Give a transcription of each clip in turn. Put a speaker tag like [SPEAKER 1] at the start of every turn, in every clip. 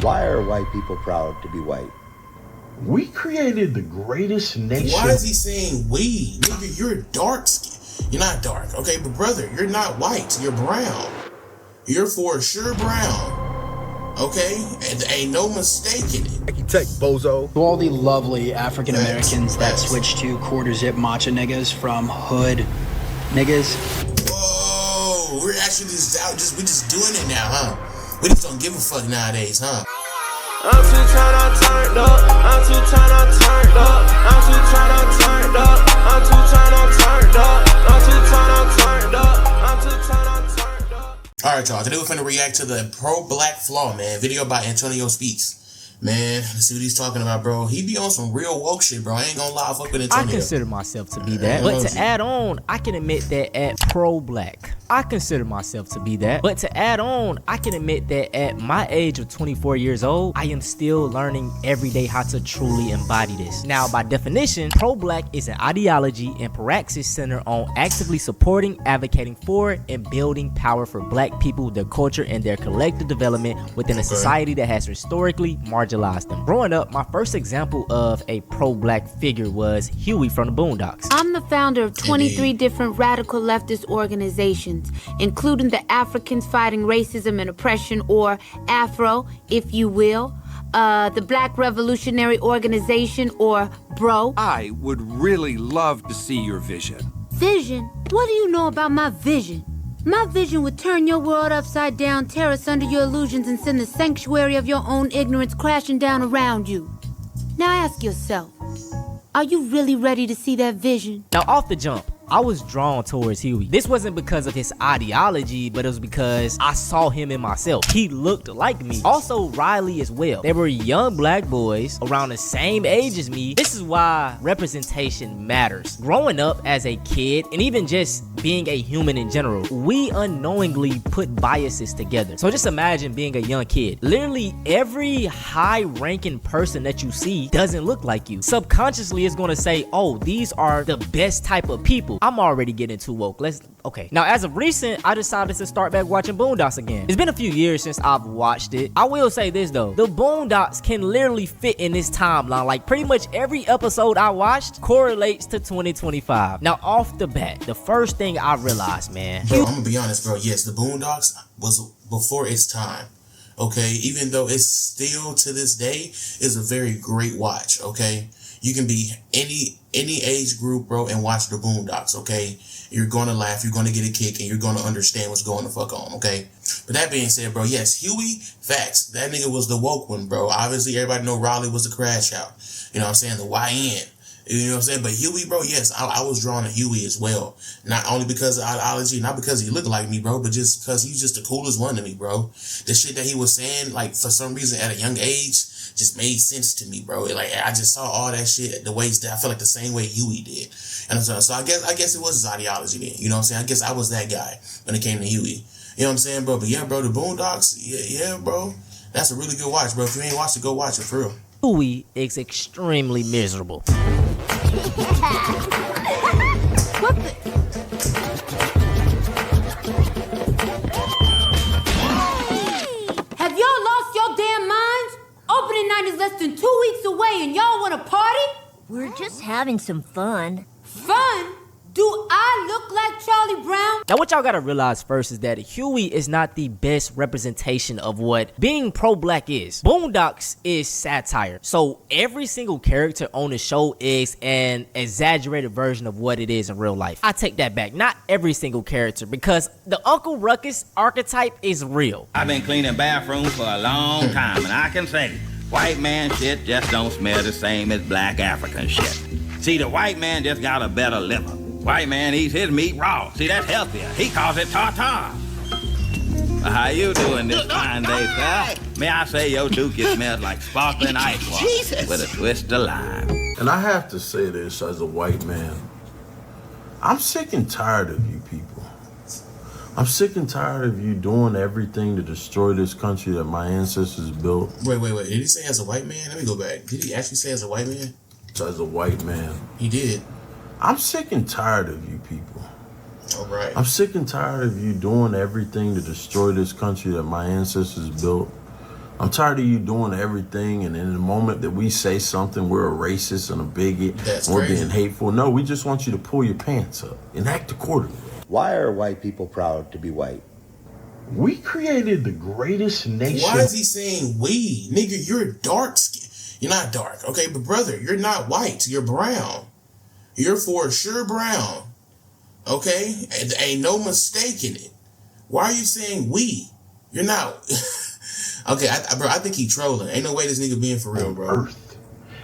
[SPEAKER 1] Why are white people proud to be white?
[SPEAKER 2] We created the greatest nation.
[SPEAKER 3] Why is he saying we? Nigga, you're dark skin. You're not dark, okay? But brother, you're not white. You're brown. You're for sure brown, okay? And there ain't no mistaking it.
[SPEAKER 1] Tech bozo.
[SPEAKER 4] To all the lovely African Americans that switched to quarter zip macho niggas from hood niggas.
[SPEAKER 3] Whoa, we're actually we just doing it now, huh? We just don't give a fuck nowadays, huh?
[SPEAKER 5] I'm too turned up. I'm too turned up. I'm too turned up. I'm too turned up. I'm too turned up. I'm too turned up.
[SPEAKER 3] Alright, y'all. Today we're finna react to the pro-black flaw, man. Video by Antonio Speaks. Man, let's see what he's talking about, bro. He be on some real woke shit, bro. I ain't gonna lie, fuck with Antonio.
[SPEAKER 6] I consider myself to be that. But to add on, I can admit that at pro-black, I consider myself to be that. But to add on, I can admit that at my age of 24 years old, I am still learning every day how to truly embody this. Now, by definition, pro-black is an ideology and praxis centered on actively supporting, advocating for, and building power for black people, their culture, and their collective development within a society that has historically marginalized them. Growing up, my first example of a pro-black figure was Huey from the Boondocks.
[SPEAKER 7] I'm the founder of 23 different radical leftist organizations, including the Africans Fighting Racism and Oppression, or AFRO, if you will, the Black Revolutionary Organization, or BRO.
[SPEAKER 8] I would really love to see your vision.
[SPEAKER 7] Vision? What do you know about my vision? My vision would turn your world upside down, tear us under your illusions, and send the sanctuary of your own ignorance crashing down around you. Now ask yourself, are you really ready to see that vision?
[SPEAKER 6] Now, off the jump, I was drawn towards Huey. This wasn't because of his ideology, but it was because I saw him in myself. He looked like me. Also, Riley as well. They were young black boys around the same age as me. This is why representation matters. Growing up as a kid, and even just being a human in general, we unknowingly put biases together. So just imagine being a young kid. Literally every high-ranking person that you see doesn't look like you. Subconsciously, it's gonna say, oh, these are the best type of people. I'm already getting too woke. Okay. Now, as of recent, I decided to start back watching Boondocks again. It's been a few years since I've watched it. I will say this though, the Boondocks can literally fit in this timeline. Like pretty much every episode I watched correlates to 2025. Now, off the bat, the first thing I realized, man.
[SPEAKER 3] Bro, I'm gonna be honest, bro. Yes, the Boondocks was before its time. Okay, even though it's still to this day is a very great watch. Okay. You can be any age group, bro, and watch the Boondocks, okay? You're gonna laugh, you're gonna get a kick, and you're gonna understand what's going the fuck on, okay? But that being said, bro, yes, Huey, facts. That nigga was the woke one, bro. Obviously, everybody know Raleigh was the crash out. You know what I'm saying? The YN. You know what I'm saying? But Huey, bro, yes, I was drawn to Huey as well. Not only because of ideology, not because he looked like me, bro, but just because he was just the coolest one to me, bro. The shit that he was saying, like, for some reason, at a young age, just made sense to me, bro. Like, I just saw all that shit the ways that I feel like the same way Huey did. And so I guess it was his ideology then. You know what I'm saying? I guess I was that guy when it came to Huey. You know what I'm saying, bro? But yeah, bro, the Boondocks, yeah, bro. That's a really good watch, bro. If you ain't watched it, go watch it, for real.
[SPEAKER 6] Huey is extremely miserable.
[SPEAKER 7] What the? Have y'all lost your damn minds? Opening night is less than 2 weeks away and y'all want to party?
[SPEAKER 9] We're just having some fun.
[SPEAKER 7] Fun? Do I look like Charlie Brown?
[SPEAKER 6] Now, what y'all gotta realize first is that Huey is not the best representation of what being pro-black is. Boondocks is satire. So every single character on the show is an exaggerated version of what it is in real life. I take that back. Not every single character, because the Uncle Ruckus archetype is real.
[SPEAKER 10] I've been cleaning bathrooms for a long time, and I can say, white man shit just don't smell the same as black African shit. See, the white man just got a better liver. White man eats his meat raw. See, that's healthier. He calls it tartar. Well, how you doing this fine day, sir? May I say your dookie smells like sparkling ice water with a twist of lime.
[SPEAKER 2] And I have to say this as a white man. I'm sick and tired of you people. I'm sick and tired of you doing everything to destroy this country that my ancestors built.
[SPEAKER 3] Wait. Did he say as a white man? Let me go back. Did he actually say as a white man?
[SPEAKER 2] As a white man.
[SPEAKER 3] He did.
[SPEAKER 2] I'm sick and tired of you people.
[SPEAKER 3] All right.
[SPEAKER 2] I'm sick and tired of you doing everything to destroy this country that my ancestors built I'm tired of you doing everything, and in the moment that we say something, we're a racist and a bigot, and we're being hateful. No, we just want you to pull your pants up and act accordingly.
[SPEAKER 1] Why are white people proud to be white?
[SPEAKER 2] We created the greatest nation.
[SPEAKER 3] Why is he saying we? Nigga, you're dark skin. You're not dark, okay? But brother, you're not white. You're brown. You're for sure brown. Okay? And ain't no mistaking it. Why are you saying we? You're not. Okay, bro, I think he trolling. Ain't no way this nigga being for real, bro.
[SPEAKER 2] Earth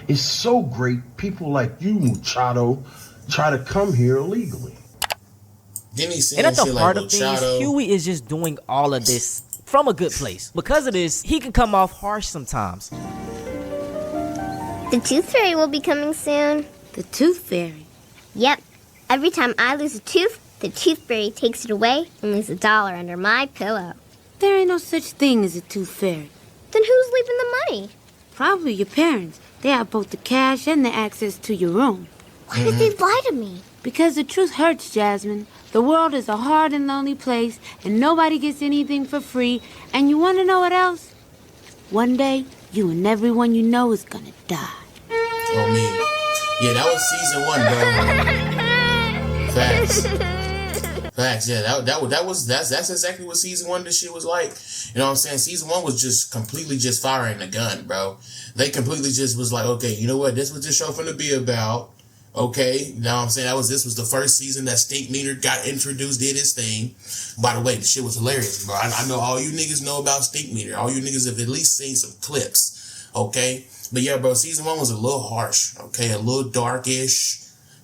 [SPEAKER 2] is so great. People like you, Machado, try to come here illegally.
[SPEAKER 3] Then he's saying
[SPEAKER 6] And at the
[SPEAKER 3] shit
[SPEAKER 6] heart
[SPEAKER 3] like
[SPEAKER 6] of things,
[SPEAKER 3] Machado.
[SPEAKER 6] Huey is just doing all of this from a good place. Because of this, he can come off harsh sometimes.
[SPEAKER 11] The Tooth Fairy will be coming soon.
[SPEAKER 7] The Tooth Fairy?
[SPEAKER 11] Yep. Every time I lose a tooth, the Tooth Fairy takes it away and leaves $1 under my pillow.
[SPEAKER 7] There ain't no such thing as a Tooth Fairy.
[SPEAKER 11] Then who's leaving the money?
[SPEAKER 7] Probably your parents. They have both the cash and the access to your room.
[SPEAKER 11] Why did they lie to me?
[SPEAKER 7] Because the truth hurts, Jasmine. The world is a hard and lonely place, and nobody gets anything for free. And you want to know what else? One day, you and everyone you know is gonna die.
[SPEAKER 3] Oh, me. Yeah, that was season 1, bro. Facts. Facts, yeah, that's exactly what season 1 this shit was like. You know what I'm saying? Season 1 was just completely just firing the gun, bro. They completely just was like, okay, you know what? This was this show finna be about. Okay, you know what I'm saying? This was the first season that Stink Meter got introduced, did his thing. By the way, the shit was hilarious, bro. I know all you niggas know about Stink Meter. All you niggas have at least seen some clips, okay? But yeah, bro, season 1 was a little harsh, okay? A little darkish,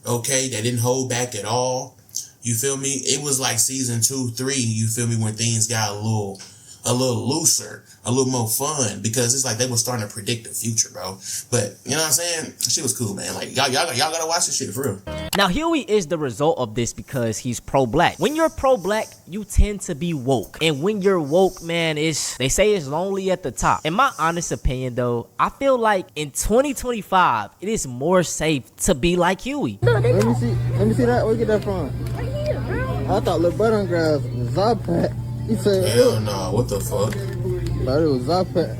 [SPEAKER 3] okay? They didn't hold back at all. You feel me? It was like season 2, 3, you feel me, when things got a little looser, a little more fun, because it's like they were starting to predict the future, bro. But, you know what I'm saying? Shit was cool, man. Like, y'all gotta watch this shit for real.
[SPEAKER 6] Now, Huey is the result of this because he's pro-black. When you're pro-black, you tend to be woke. And when you're woke, man, they say it's lonely at the top. In my honest opinion, though, I feel like in 2025, it is more safe to be like Huey.
[SPEAKER 12] Let me see that. Where you get that from? Right here, bro. I thought Lil Butter Grass was Zapat. He said,
[SPEAKER 3] hell no, what the fuck?
[SPEAKER 12] Thought it was Zapat.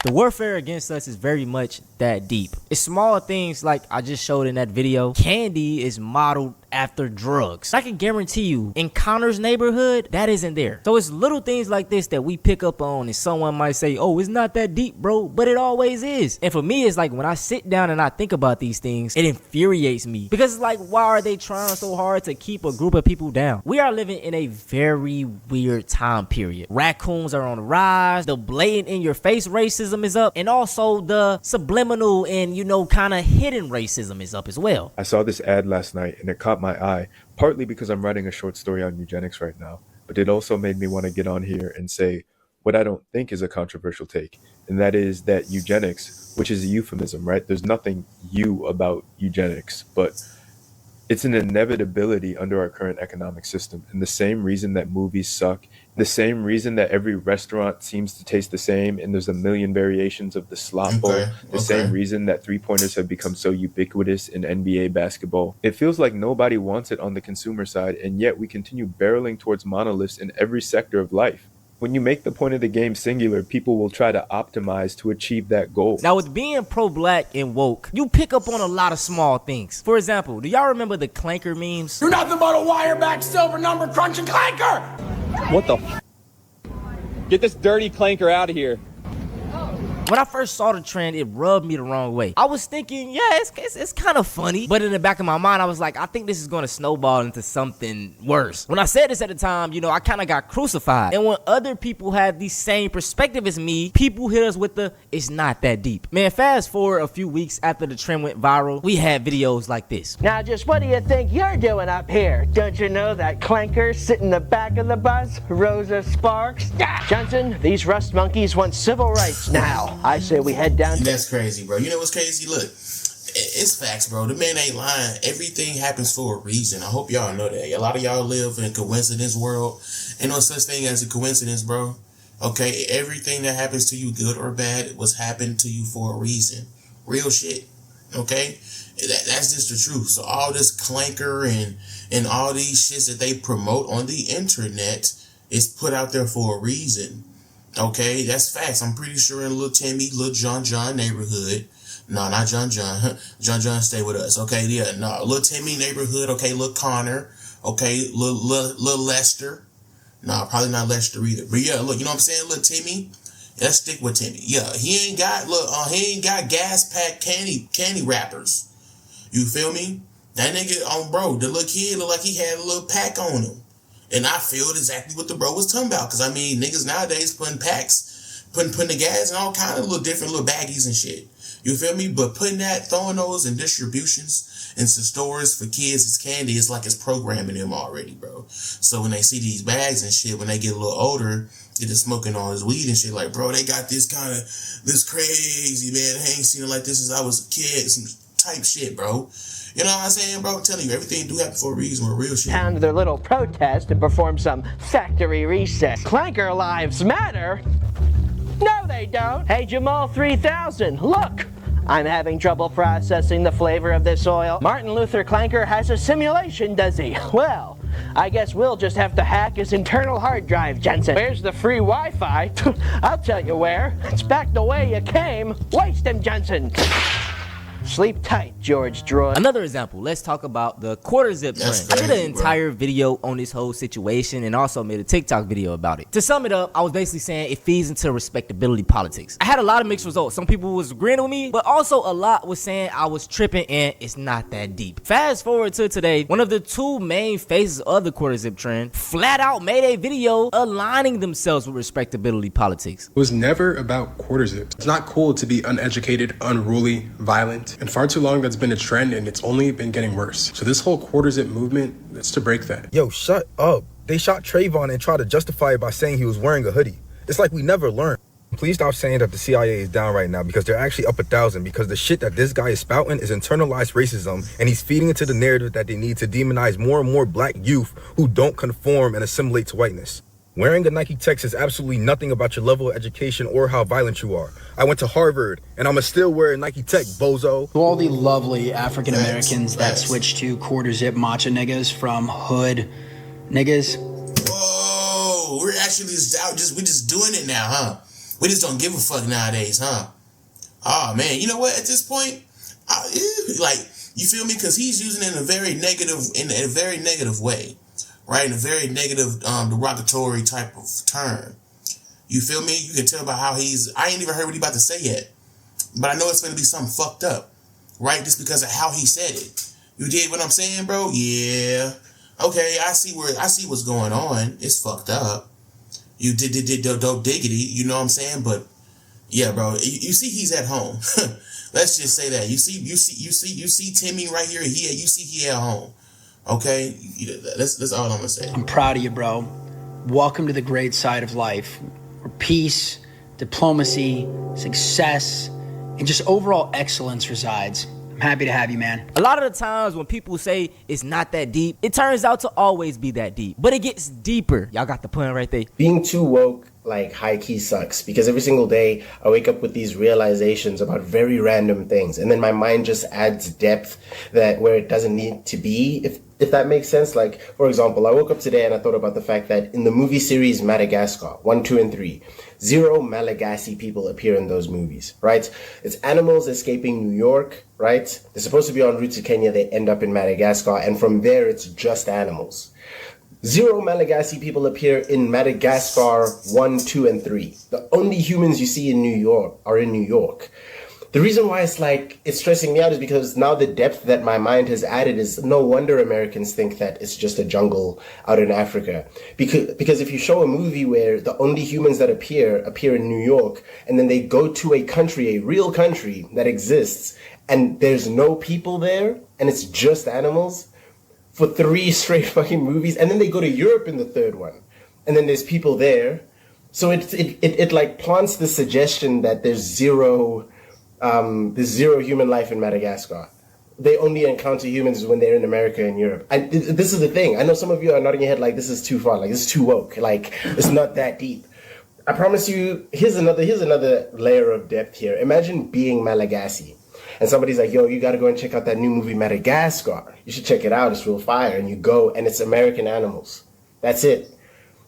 [SPEAKER 6] The warfare against us is very much that deep. It's small things like I just showed in that video. Candy is modeled after drugs. I can guarantee you, in Connor's neighborhood, that isn't there. So it's little things like this that we pick up on, and someone might say, oh, it's not that deep, bro, but it always is. And for me, it's like when I sit down and I think about these things, it infuriates me. Because it's like, why are they trying so hard to keep a group of people down? We are living in a very weird time period. Raccoons are on the rise, the blatant in your face racism is up, and also the subliminal and, you know, kind of hidden racism is up as well.
[SPEAKER 13] I saw this ad last night and it caught my eye, partly because I'm writing a short story on eugenics right now, but it also made me want to get on here and say what I don't think is a controversial take, and that is that eugenics, which is a euphemism, right? There's nothing you about eugenics, but it's an inevitability under our current economic system. And the same reason that movies suck, the same reason that every restaurant seems to taste the same and there's a million variations of the slop bowl, the same reason that three-pointers have become so ubiquitous in NBA basketball. It feels like nobody wants it on the consumer side, and yet we continue barreling towards monoliths in every sector of life. When you make the point of the game singular, people will try to optimize to achieve that goal.
[SPEAKER 6] Now, with being pro-black and woke, you pick up on a lot of small things. For example, do y'all remember the clanker memes?
[SPEAKER 14] You're nothing but a wire-back silver number crunching clanker!
[SPEAKER 15] What the f? Get this dirty clanker out of here.
[SPEAKER 6] When I first saw the trend, it rubbed me the wrong way. I was thinking, yeah, it's kind of funny. But in the back of my mind, I was like, I think this is going to snowball into something worse. When I said this at the time, you know, I kind of got crucified. And when other people had the same perspective as me, people hit us with the, it's not that deep. Man, fast forward a few weeks after the trend went viral, we had videos like this.
[SPEAKER 16] Now, just what do you think you're doing up here? Don't you know that clanker sit in the back of the bus, Rosa Sparks? Johnson, these rust monkeys want civil rights now. I say we head down.
[SPEAKER 3] That's crazy, bro. You know what's crazy? Look, it's facts, bro. The man ain't lying. Everything happens for a reason. I hope y'all know that. A lot of y'all live in a coincidence world. Ain't no such thing as a coincidence, bro. Okay? Everything that happens to you, good or bad, was happened to you for a reason. Real shit. Okay? That's just the truth. So all this clanker and all these shits that they promote on the internet is put out there for a reason. Okay, that's facts. I'm pretty sure in Little Timmy, Little John neighborhood. No, not John. John, stay with us. Okay, yeah, no. Little Timmy neighborhood. Okay, Little Connor. Okay, Little Lester. No, probably not Lester either. But yeah, look, you know what I'm saying? Little Timmy. Let's stick with Timmy. Yeah, he ain't got gas pack candy wrappers. You feel me? That nigga, bro, the little kid looked like he had a little pack on him. And I feel exactly what the bro was talking about. Because, I mean, niggas nowadays putting packs, putting the gas in all kind of little different little baggies and shit. You feel me? But throwing those in distributions into stores for kids as candy, it's like it's programming them already, bro. So when they see these bags and shit, when they get a little older, get to smoking all this weed and shit, like, bro, they got this crazy, man. I ain't seen it like this since I was a kid, some type shit, bro. You know what I'm saying, bro? I'm telling you, everything do happen for a reason with real shit.
[SPEAKER 16] Pound their little protest and perform some factory reset. Clanker lives matter? No, they don't. Hey, Jamal 3000, look! I'm having trouble processing the flavor of this oil. Martin Luther Clanker has a simulation, does he? Well, I guess we'll just have to hack his internal hard drive, Jensen. Where's the free Wi-Fi? I'll tell you where. It's back the way you came. Waste him, Jensen. Sleep tight, George Droid.
[SPEAKER 6] Another example, let's talk about the quarter zip trend. I did an entire video on this whole situation and also made a TikTok video about it. To sum it up, I was basically saying it feeds into respectability politics. I had a lot of mixed results. Some people was agreeing with me, but also a lot was saying I was tripping and it's not that deep. Fast forward to today, one of the two main faces of the quarter zip trend flat out made a video aligning themselves with respectability politics.
[SPEAKER 17] It was never about quarter zips. It's not cool to be uneducated, unruly, violent. And far too long that's been a trend and it's only been getting worse. So this whole quarter zip movement, it's to break that.
[SPEAKER 18] Yo, shut up. They shot Trayvon and tried to justify it by saying he was wearing a hoodie. It's like we never learned. Please stop saying that the CIA is down right now because they're actually up 1,000 because the shit that this guy is spouting is internalized racism and he's feeding into the narrative that they need to demonize more and more black youth who don't conform and assimilate to whiteness. Wearing a Nike Tech says absolutely nothing about your level of education or how violent you are. I went to Harvard, and I'ma still wear a Nike Tech, bozo.
[SPEAKER 4] To all the lovely African Americans that switch to quarter zip matcha niggas from hood niggas.
[SPEAKER 3] Whoa, we're actually we just doing it now, huh? We just don't give a fuck nowadays, huh? Oh man, you know what? At this point, like, you feel me? Because he's using it in a very negative way. Right, in a very negative, derogatory type of term. You feel me? You can tell by how I ain't even heard what he about to say yet. But I know it's gonna be something fucked up. Right? Just because of how he said it. You did what I'm saying, bro? Yeah. Okay, I see what's going on. It's fucked up. You did dope diggity, you know what I'm saying? But yeah, bro, you see he's at home. Let's just say that. You see Timmy right here, you see he at home. Okay, that's all I'm gonna say.
[SPEAKER 4] I'm proud of you, bro. Welcome to the great side of life, where peace, diplomacy, success, and just overall excellence resides. I'm happy to have you, man.
[SPEAKER 6] A lot of the times when people say it's not that deep, it turns out to always be that deep. But it gets deeper. Y'all got the point right there.
[SPEAKER 19] Being too woke, like, high-key sucks, because every single day I wake up with these realizations about very random things, and then my mind just adds depth where it doesn't need to be, if that makes sense. Like, for example, I woke up today and I thought about the fact that in the movie series Madagascar 1, 2, and 3, 0 Malagasy people appear in those movies, right? It's animals escaping New York, right? They're supposed to be en route to Kenya, they end up in Madagascar, and from there it's just animals. 0 Malagasy people appear in Madagascar 1, 2, and 3. The only humans you see in New York are in New York. The reason why it's stressing me out is because now the depth that my mind has added is no wonder Americans think that it's just a jungle out in Africa. Because if you show a movie where the only humans that appear in New York, and then they go to a country, a real country that exists, and there's no people there, and it's just animals, for 3 straight fucking movies, and then they go to Europe in the 3rd one, and then there's people there. So it like plants the suggestion that there's zero human life in Madagascar. They only encounter humans when they're in America and Europe. This is the thing. I know some of you are nodding your head like this is too far, like this is too woke, like it's not that deep. I promise you, here's another layer of depth here. Imagine being Malagasy. And somebody's like, yo, you got to go and check out that new movie Madagascar. You should check it out. It's real fire. And you go, and it's American animals. That's it.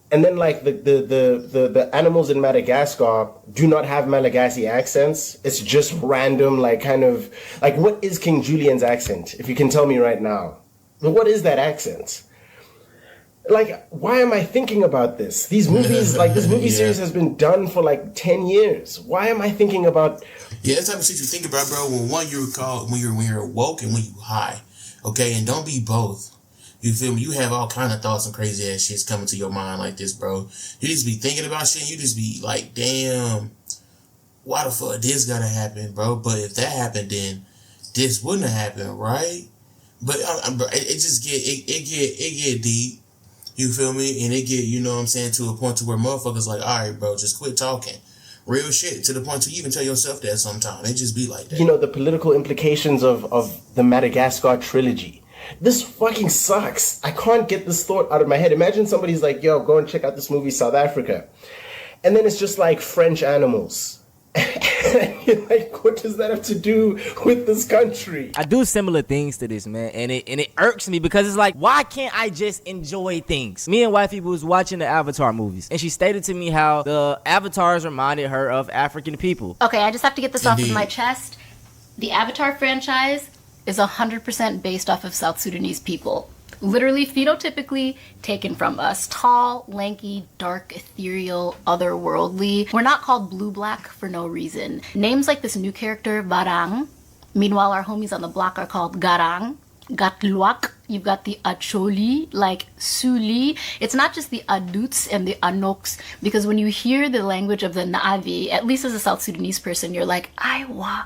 [SPEAKER 19] And then like the animals in Madagascar do not have Malagasy accents. It's just random, like kind of like, what is King Julian's accent? If you can tell me right now, what is that accent? Like, why am I thinking about this? These movies, like this movie series has been done for like 10 years. Why am I thinking about?
[SPEAKER 3] Yeah, that's the type of shit you think about, bro. When you're woke and when you high, okay, and don't be both. You feel me? You have all kind of thoughts and crazy ass shits coming to your mind like this, bro. You just be thinking about shit. And you just be like, damn, why the fuck this gotta happen, bro? But if that happened, then this wouldn't have happened, right? But it just get deep. You feel me? And it get, you know what I'm saying, to a point to where motherfuckers like, all right, bro, just quit talking. Real shit, to the point to you even tell yourself that sometimes. It just be like that.
[SPEAKER 19] You know, the political implications of the Madagascar trilogy. This fucking sucks. I can't get this thought out of my head. Imagine somebody's like, yo, go and check out this movie, South Africa. And then it's just like French animals. And you're like, what does that have to do with this country?
[SPEAKER 6] I do similar things to this, man, and it irks me because it's like, why can't I just enjoy things? Me and wifey was watching the Avatar movies, and she stated to me how the avatars reminded her of African people.
[SPEAKER 20] Okay, I just have to get this off of my chest. The Avatar franchise is 100% based off of South Sudanese people. Literally, phenotypically taken from us. Tall, lanky, dark, ethereal, otherworldly. We're not called blue-black for no reason. Names like this new character, Barang. Meanwhile, our homies on the block are called Garang, Gatluak. You've got the Acholi, like Suli. It's not just the Aduts and the Anoks, because when you hear the language of the Na'avi, at least as a South Sudanese person, you're like, Aiwa,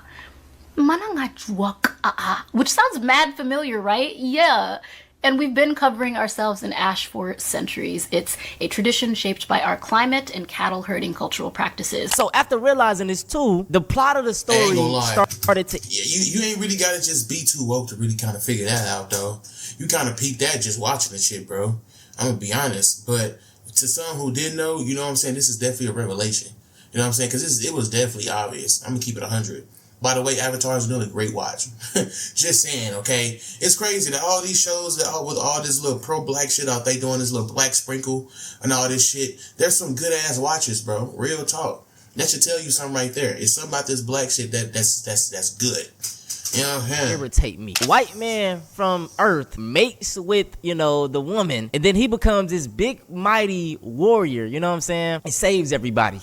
[SPEAKER 20] manangachwak, which sounds mad familiar, right? Yeah. And we've been covering ourselves in ash for centuries. It's a tradition shaped by our climate and cattle herding cultural practices.
[SPEAKER 6] So after realizing this too, the plot of the story started to...
[SPEAKER 3] Yeah, you ain't really gotta just be too woke to really kind of figure that out, though. You kind of peeped that just watching the shit, bro. I'm gonna be honest. But to some who did know, you know what I'm saying, this is definitely a revelation. You know what I'm saying? Because it was definitely obvious. I'm gonna keep it 100. By the way, Avatar is doing a great watch. Just saying, okay? It's crazy that all these shows that with all this little pro-black shit out, they doing this little black sprinkle and all this shit. There's some good-ass watches, bro. Real talk. That should tell you something right there. It's something about this black shit that's good. You know what I'm saying?
[SPEAKER 6] Irritate me. White man from Earth mates with, you know, the woman, and then he becomes this big, mighty warrior, you know what I'm saying? It saves everybody.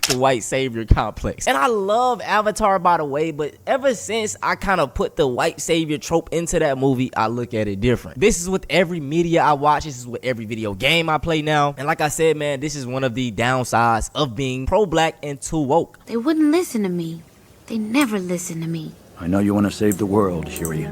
[SPEAKER 6] The white savior complex. And I love Avatar, by the way, but ever since I kind of put the white savior trope into that movie, I look at it different. This is with every media I watch. This is with every video game I play now. And like I said, man, this is one of the downsides of being pro-black and too woke.
[SPEAKER 7] They wouldn't listen to me. They never listen to me.
[SPEAKER 21] I know you want to save the world, Shiri,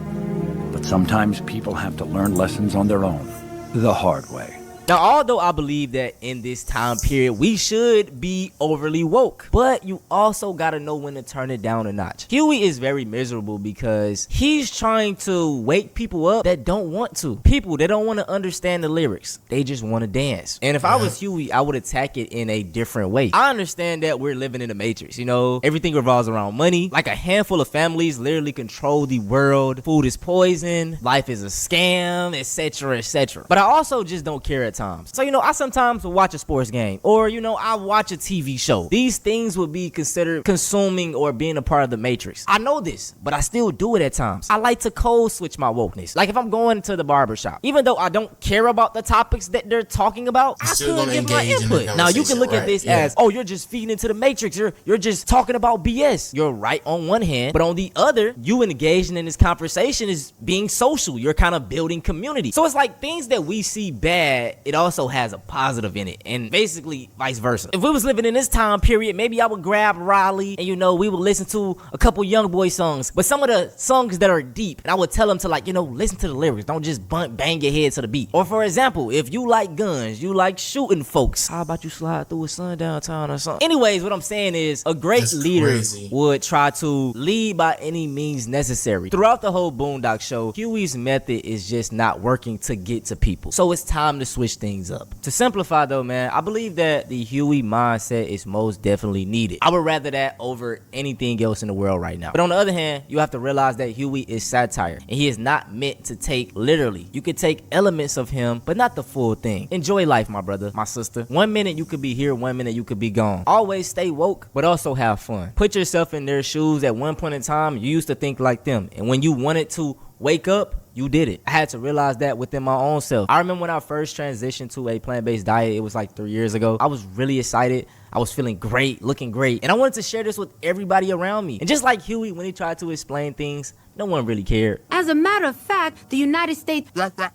[SPEAKER 21] but sometimes people have to learn lessons on their own, the hard way.
[SPEAKER 6] Now, although I believe that in this time period, we should be overly woke, but you also got to know when to turn it down a notch. Huey is very miserable because he's trying to wake people up that don't want to. People that don't want to understand the lyrics. They just want to dance. And if I was Huey, I would attack it in a different way. I understand that we're living in a matrix, you know? Everything revolves around money. Like a handful of families literally control the world. Food is poison. Life is a scam, etc., etc. But I also just don't care at times. So, you know, I sometimes will watch a sports game, or, you know, I watch a TV show. These things would be considered consuming or being a part of the matrix. I know this, but I still do it at times. I like to code switch my wokeness. Like if I'm going to the barbershop, even though I don't care about the topics that they're talking about, I could give my input. Now you can look at this as, oh, you're just feeding into the matrix. You're just talking about BS. You're right on one hand, but on the other, you engaging in this conversation is being social. You're kind of building community. So it's like things that we see bad, it also has a positive in it, and basically vice versa. If we was living in this time period, maybe I would grab Riley and, you know, we would listen to a couple Young Boy songs, but some of the songs that are deep, and I would tell them to, like, you know, listen to the lyrics, don't just bang your head to the beat. Or for example, if you like guns, you like shooting folks, how about you slide through a sundown town or something? Anyways, what I'm saying is a great leader would try to lead by any means necessary. Throughout the whole Boondock show, Huey's method is just not working to get to people. So it's time to switch switch things up. To simplify though, man, I believe that the Huey mindset is most definitely needed. I would rather that over anything else in the world right now. But on the other hand, you have to realize that Huey is satire, and he is not meant to take literally. You could take elements of him, but not the full thing. Enjoy life, my brother, my sister. 1 minute you could be here, 1 minute you could be gone. Always stay woke, but also have fun. Put yourself in their shoes. At one point in time, you used to think like them, and when you wanted to wake up, you did it. I had to realize that within my own self. I remember when I first transitioned to a plant-based diet, it was like 3 years ago. I was really excited. I was feeling great, looking great, and I wanted to share this with everybody around me. And just like Huey, when he tried to explain things, no one really cared.
[SPEAKER 7] As a matter of fact, the United States... Granddad?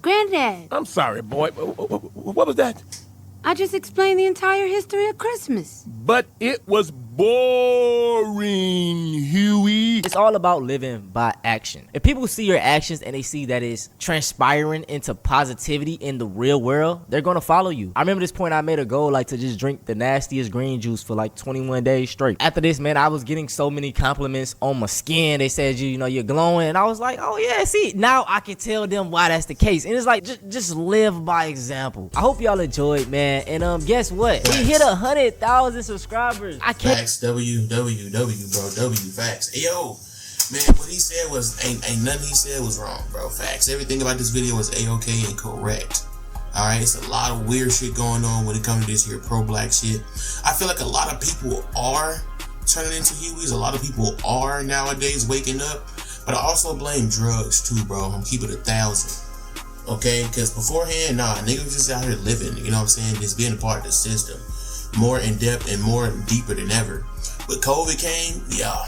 [SPEAKER 7] Granddad!
[SPEAKER 14] I'm sorry, boy. What was that?
[SPEAKER 7] I just explained the entire history of Christmas.
[SPEAKER 14] But it was boring, Huey.
[SPEAKER 6] It's all about living by action. If people see your actions and they see that it's transpiring into positivity in the real world, they're gonna follow you. I remember this point I made a goal like to just drink the nastiest green juice for like 21 days straight. After this, man, I was getting so many compliments on my skin. They said, you know, you're glowing. And I was like, oh yeah, see, now I can tell them why that's the case. And it's like, just live by example. I hope y'all enjoyed, man. And guess what? We hit 100,000 subscribers. I can't.
[SPEAKER 3] Facts, WWW, bro, W facts. Hey, yo, man, what he said was ain't nothing he said was wrong, bro. Facts. Everything about this video was A-okay and correct. All right, it's a lot of weird shit going on when it comes to this here pro-black shit. I feel like a lot of people are turning into Hueys. A lot of people are nowadays waking up, but I also blame drugs too, bro. I'm keeping it 1,000. Okay, because beforehand, nah, niggas was just out here living, you know what I'm saying, just being a part of the system, more in depth and more deeper than ever. But COVID came, yeah,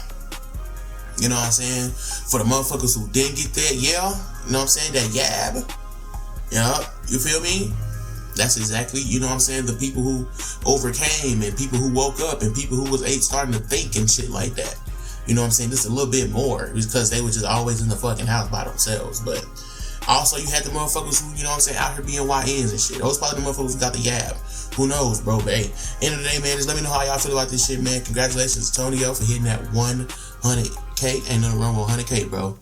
[SPEAKER 3] you know what I'm saying, for the motherfuckers who didn't get that, yeah, you know what I'm saying, that yab, yeah, you feel me? That's exactly, you know what I'm saying, the people who overcame and people who woke up and people who was starting to think and shit like that, you know what I'm saying, just a little bit more, because they were just always in the fucking house by themselves. But also, you had the motherfuckers who, you know what I'm saying, out here being YNs and shit. Those probably the motherfuckers who got the yab. Who knows, bro? But hey, end of the day, man, just let me know how y'all feel about this shit, man. Congratulations, Tonio, for hitting that 100K. Ain't nothing wrong with 100K, bro.